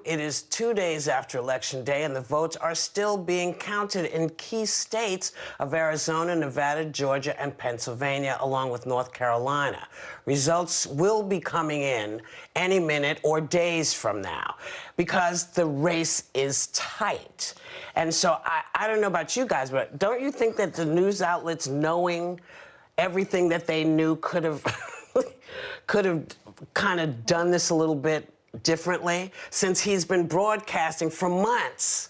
it is 2 days after Election Day, and the votes are still being counted in key states of Arizona, Nevada, Georgia, and Pennsylvania, along with North Carolina. Results will be coming in any minute or days from now because the race is tight. And so I don't know about you guys, but don't you think that the news outlets, knowing everything that they knew, could have kind of done this a little bit differently, since he's been broadcasting for months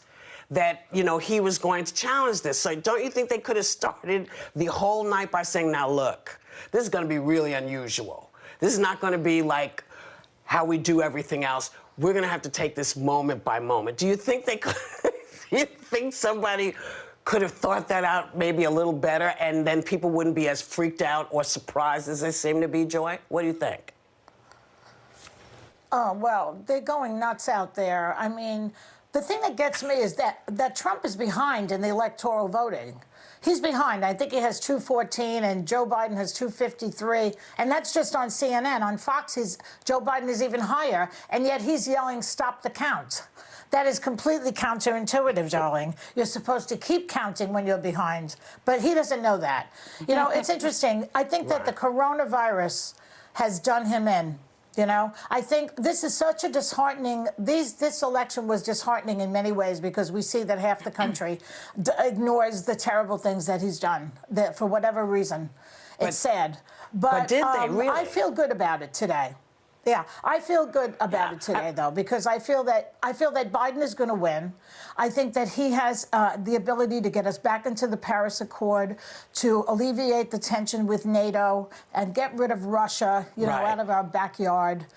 that, you know, he was going to challenge this? So don't you think they could have started the whole night by saying, now look, this is going to be really unusual. This is not going to be like how we do everything else. We're going to have to take this moment by moment. Do you think they could? Do you think somebody could have thought that out maybe a little better, and then people wouldn't be as freaked out or surprised as they seem to be, Joy? What do you think? Oh, well, they're going nuts out there. I mean, the thing that gets me is that Trump is behind in the electoral voting. He's behind. I think he has 214, and Joe Biden has 253, and that's just on CNN. On Fox, Joe Biden is even higher, and yet he's yelling, "Stop the count." That is completely counterintuitive, darling. You're supposed to keep counting when you're behind, but he doesn't know that. You know, it's interesting. I think that the coronavirus has done him in. You know, I think this is such a disheartening, this election was disheartening in many ways, because we see that half the country ignores the terrible things that he's done, that for whatever reason. It's sad. But did they really? I feel good about it today. Yeah, I feel good about it today, though, because I feel that Biden is going to win. I think that he has the ability to get us back into the Paris Accord, to alleviate the tension with NATO and get rid of Russia, you know, out of our backyard.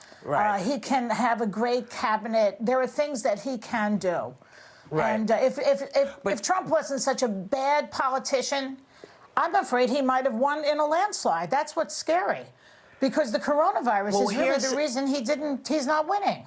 He can have a great cabinet. There are things that he can do. And if Trump wasn't such a bad politician, I'm afraid he might have won in a landslide. That's what's scary. Because the coronavirus is really the reason he's not winning.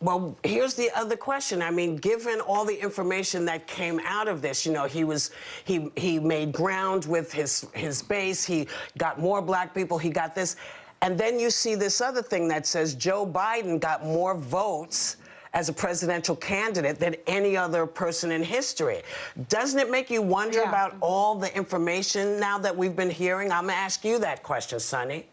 Well, here's the other question. I mean, given all the information that came out of this, you know, he made ground with his base. He got more black people. He got this. And then you see this other thing that says Joe Biden got more votes as a presidential candidate than any other person in history. Doesn't it make you wonder about all the information now that we've been hearing? I'm going to ask you that question, Sonny.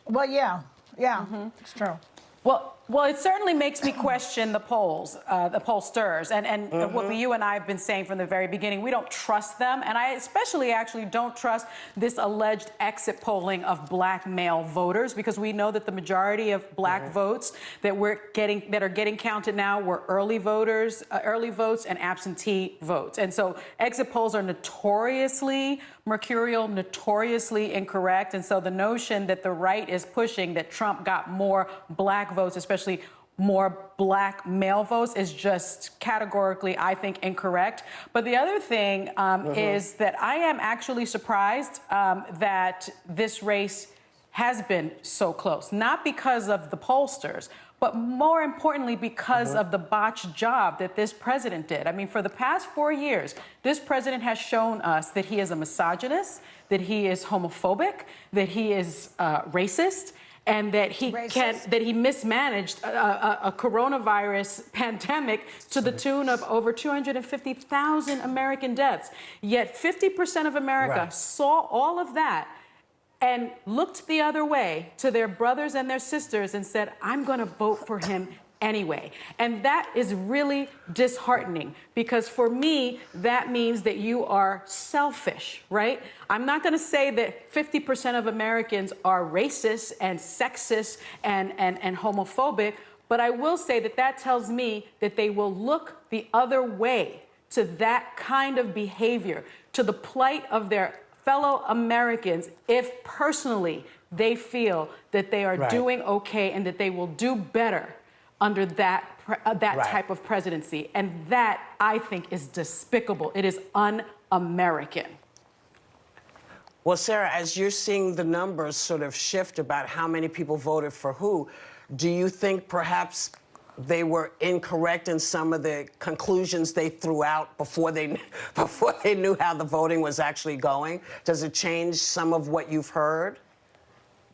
Well, yeah, it's true. Well, it certainly makes me question the polls, the pollsters, and what you and I have been saying from the very beginning. We don't trust them, and I especially actually don't trust this alleged exit polling of black male voters, because we know that the majority of black votes that are getting counted now were early votes and absentee votes, and so exit polls are notoriously mercurial, notoriously incorrect, and so the notion that the right is pushing that Trump got more black votes, especially more black male votes, is just categorically, I think, incorrect. But the other thing is that I am actually surprised that this race has been so close, not because of the pollsters, but more importantly, because of the botched job that this president did. I mean, for the past 4 years, this president has shown us that he is a misogynist, that he is homophobic, that he is racist, and that he mismanaged a coronavirus pandemic to the tune of over 250,000 American deaths. Yet 50% of America saw all of that and looked the other way to their brothers and their sisters and said, I'm going to vote for him anyway. And that is really disheartening, because for me, that means that you are selfish, right? I'm not going to say that 50% of Americans are racist and sexist and homophobic, but I will say that that tells me that they will look the other way to that kind of behavior, to the plight of their fellow Americans, if personally they feel that they are doing okay and that they will do better under that type of presidency. And that, I think, is despicable. It is un-American. Well, Sarah, as you're seeing the numbers sort of shift about how many people voted for who, do you think perhaps they were incorrect in some of the conclusions they threw out before they knew how the voting was actually going? Does it change some of what you've heard?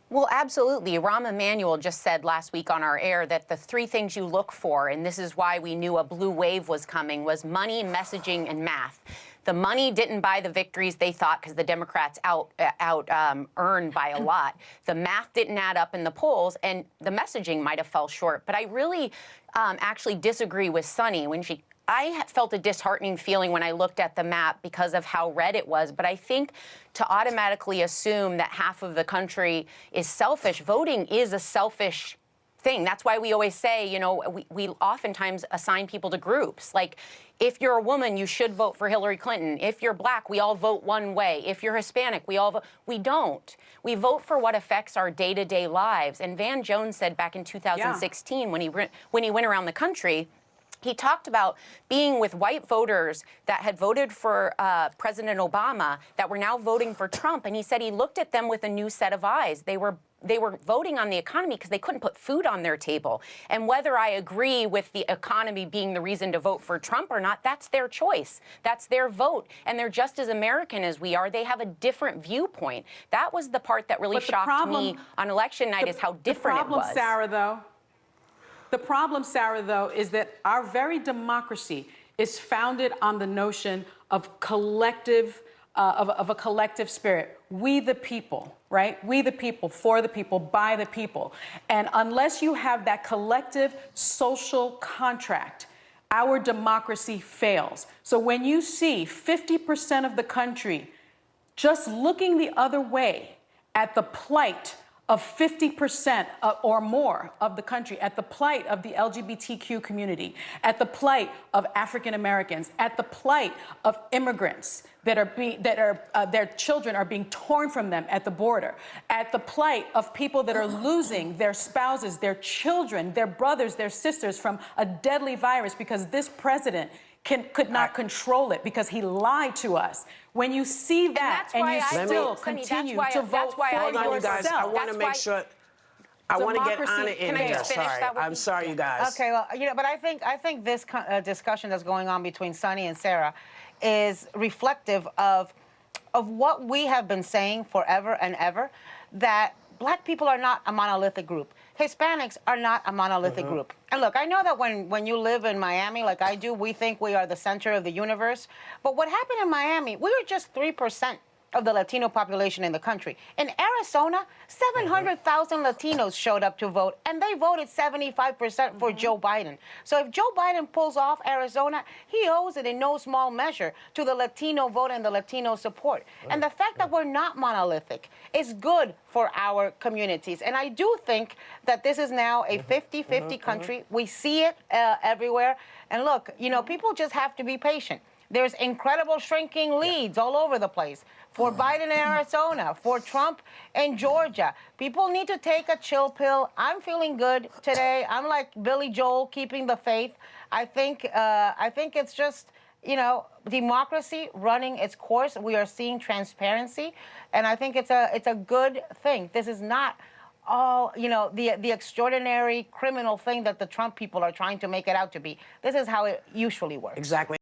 Well, absolutely. Rahm Emanuel just said last week on our air that the three things you look for, and this is why we knew a blue wave was coming, was money, messaging, and math. The money didn't buy the victories they thought because the Democrats earned by a lot. The math didn't add up in the polls, and the messaging might have fell short. But I really actually disagree with Sunny when I felt a disheartening feeling when I looked at the map because of how red it was. But I think to automatically assume that half of the country is selfish, voting is a selfish thing. That's why we always say, you know, we oftentimes assign people to groups. Like, if you're a woman, you should vote for Hillary Clinton. If you're black, we all vote one way. If you're Hispanic, we all vote. We don't. We vote for what affects our day-to-day lives. And Van Jones said back in 2016 when he went around the country, he talked about being with white voters that had voted for President Obama that were now voting for Trump. And he said he looked at them with a new set of eyes. They were voting on the economy because they couldn't put food on their table. And whether I agree with the economy being the reason to vote for Trump or not, that's their choice. That's their vote. And they're just as American as we are. They have a different viewpoint. That was the part that really shocked me on election night, is how different it was. The problem, Sarah, though, is that our very democracy is founded on the notion of collective, of a collective spirit. We the people, right? We the people, for the people, by the people. And unless you have that collective social contract, our democracy fails. So when you see 50% of the country just looking the other way at the plight of 50% or more of the country, at the plight of the LGBTQ community, at the plight of African Americans, at the plight of immigrants their children are being torn from them at the border, at the plight of people that are losing their spouses, their children, their brothers, their sisters from a deadly virus because this president could not control it because he lied to us. When you see that and you still continue to vote for yourself. I want to make sure. I want to get Anna in there. Sorry. I'm sorry, you guys. Okay, well, you know, but I think this discussion that's going on between Sunny and Sarah is reflective of what we have been saying forever and ever, that Black people are not a monolithic group. Hispanics are not a monolithic group. And look, I know that when you live in Miami, like I do, we think we are the center of the universe. But what happened in Miami, we were just 3% of the Latino population in the country. In Arizona, 700,000 Latinos showed up to vote, and they voted 75% for Joe Biden. So if Joe Biden pulls off Arizona, he owes it in no small measure to the Latino vote and the Latino support. And the fact that we're not monolithic is good for our communities. And I do think that this is now a 50-50 country. We see it everywhere. And look, you know, people just have to be patient. There's incredible shrinking leads all over the place. For Biden in Arizona, for Trump in Georgia. People need to take a chill pill. I'm feeling good today. I'm like Billy Joel, keeping the faith. I think it's just, you know, democracy running its course. We are seeing transparency, and I think it's a good thing. This is not all, you know, the extraordinary criminal thing that the Trump people are trying to make it out to be. This is how it usually works. Exactly.